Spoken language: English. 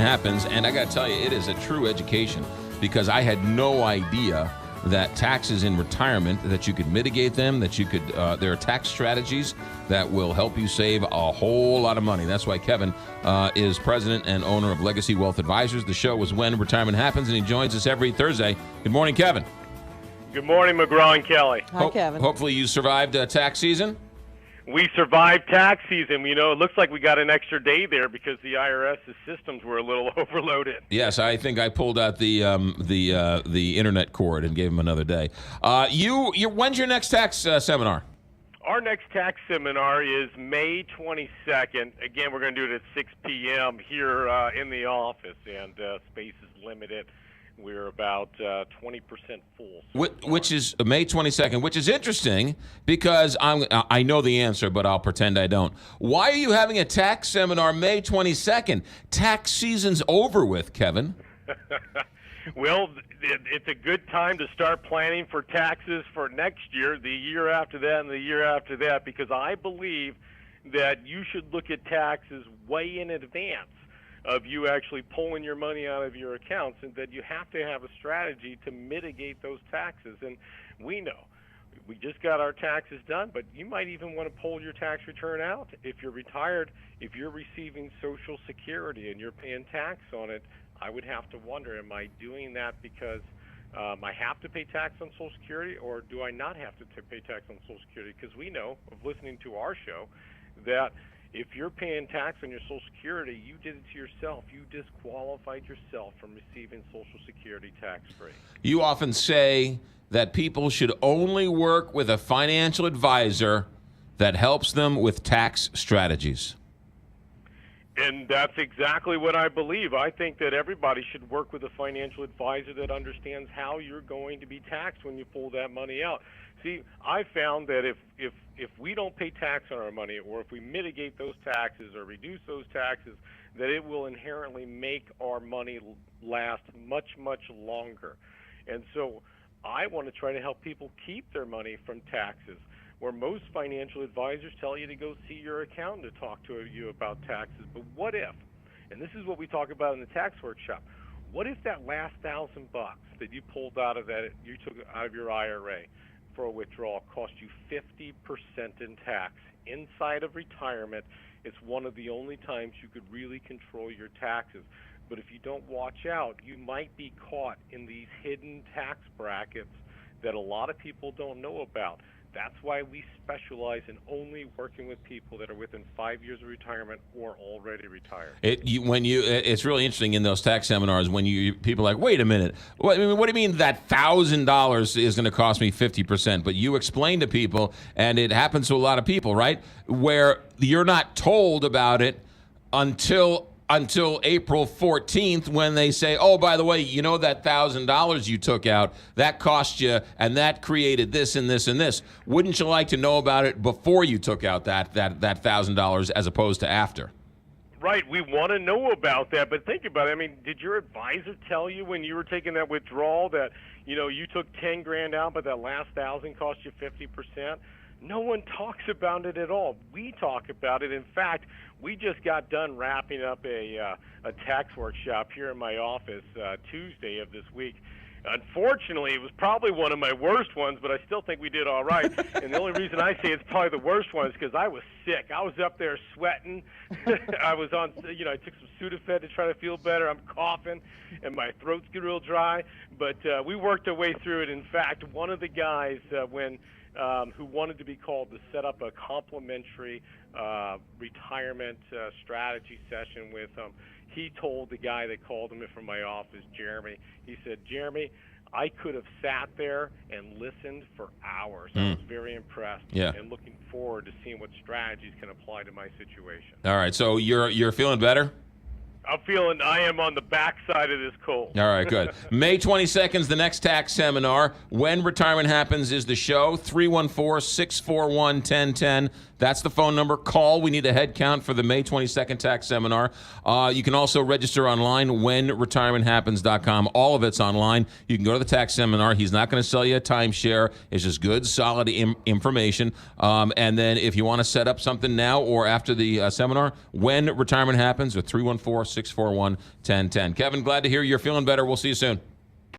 happens, and I got to tell you, it is a true education because I had no idea that taxes in retirement, that you could mitigate them, that you could, there are tax strategies that will help you save a whole lot of money. That's why Kevin is president and owner of Legacy Wealth Advisors. The show is When Retirement Happens, and he joins us every Thursday. Good morning, Kevin. Good morning, McGraw and Kelly. Hi, Kevin. Hopefully you survived tax season. We survived tax season. You know, it looks like we got an extra day there because the IRS's systems were a little overloaded. Yes, I think I pulled out the internet cord and gave him another day. When's your next tax seminar? Our next tax seminar is May 22nd. Again, we're going to do it at 6 p.m. here in the office, and space is limited. We're about 20% full. Which is May 22nd, which is interesting because I know the answer, but I'll pretend I don't. Why are you having a tax seminar May 22nd? Tax season's over with, Kevin. Well, it's a good time to start planning for taxes for next year, the year after that, and the year after that, because I believe that you should look at taxes way in advance of you actually pulling your money out of your accounts, and that you have to have a strategy to mitigate those taxes. And we know we just got our taxes done, but you might even want to pull your tax return out if you're retired. If you're receiving Social Security and you're paying tax on it, I would have to wonder, am I doing that because I have to pay tax on Social Security, or do I not have to pay tax on Social Security? Because we know, of listening to our show, that if you're paying tax on your Social Security, you did it to yourself. You disqualified yourself from receiving Social Security tax-free. You often say that people should only work with a financial advisor that helps them with tax strategies. And that's exactly what I believe. I think that everybody should work with a financial advisor that understands how you're going to be taxed when you pull that money out. See, I found that if we don't pay tax on our money, or if we mitigate those taxes or reduce those taxes, that it will inherently make our money last much, much longer. And so I want to try to help people keep their money from taxes, where most financial advisors tell you to go see your accountant to talk to you about taxes. But what if, and this is what we talk about in the tax workshop, what if that last $1,000 that you pulled out of that, you took out of your IRA for a withdrawal, cost you 50% in tax? Inside of retirement, it's one of the only times you could really control your taxes. But if you don't watch out, you might be caught in these hidden tax brackets that a lot of people don't know about. That's why we specialize in only working with people that are within 5 years of retirement or already retired. It's really interesting in those tax seminars when people are like, wait a minute, what do you mean that $1,000 is going to cost me 50%? But you explain to people, and it happens to a lot of people, right, where you're not told about it until April 14th, when they say, oh, by the way, you know that $1,000 you took out, that cost you, and that created this and this and this. Wouldn't you like to know about it before you took out that $1,000 as opposed to after? Right, we want to know about that, but think about it. I mean, did your advisor tell you when you were taking that withdrawal that, you took 10 grand out, but that last 1,000 cost you 50%? No one talks about it at all. We talk about it. In fact, we just got done wrapping up a tax workshop here in my office Tuesday of this week. Unfortunately, it was probably one of my worst ones, but I still think we did all right. And the only reason I say it's probably the worst one is because I was sick. I was up there sweating. I was on, I took some Sudafed to try to feel better. I'm coughing, and my throat's getting real dry. But we worked our way through it. In fact, one of the guys, who wanted to be called to set up a complimentary retirement strategy session with him, he told the guy that called him from my office, Jeremy, he said, Jeremy, I could have sat there and listened for hours. I was very impressed and looking forward to seeing what strategies can apply to my situation. All right, so you're feeling better? I am on the backside of this cold. All right, good. May 22nd is the next tax seminar. When Retirement Happens is the show. 314-641-1010. That's the phone number. Call. We need a head count for the May 22nd tax seminar. You can also register online, whenretirementhappens.com. All of it's online. You can go to the tax seminar. He's not going to sell you a timeshare. It's just good, solid information. And then if you want to set up something now or after the seminar, When Retirement Happens, or 314-641-1010. Kevin, glad to hear you're feeling better. We'll see you soon.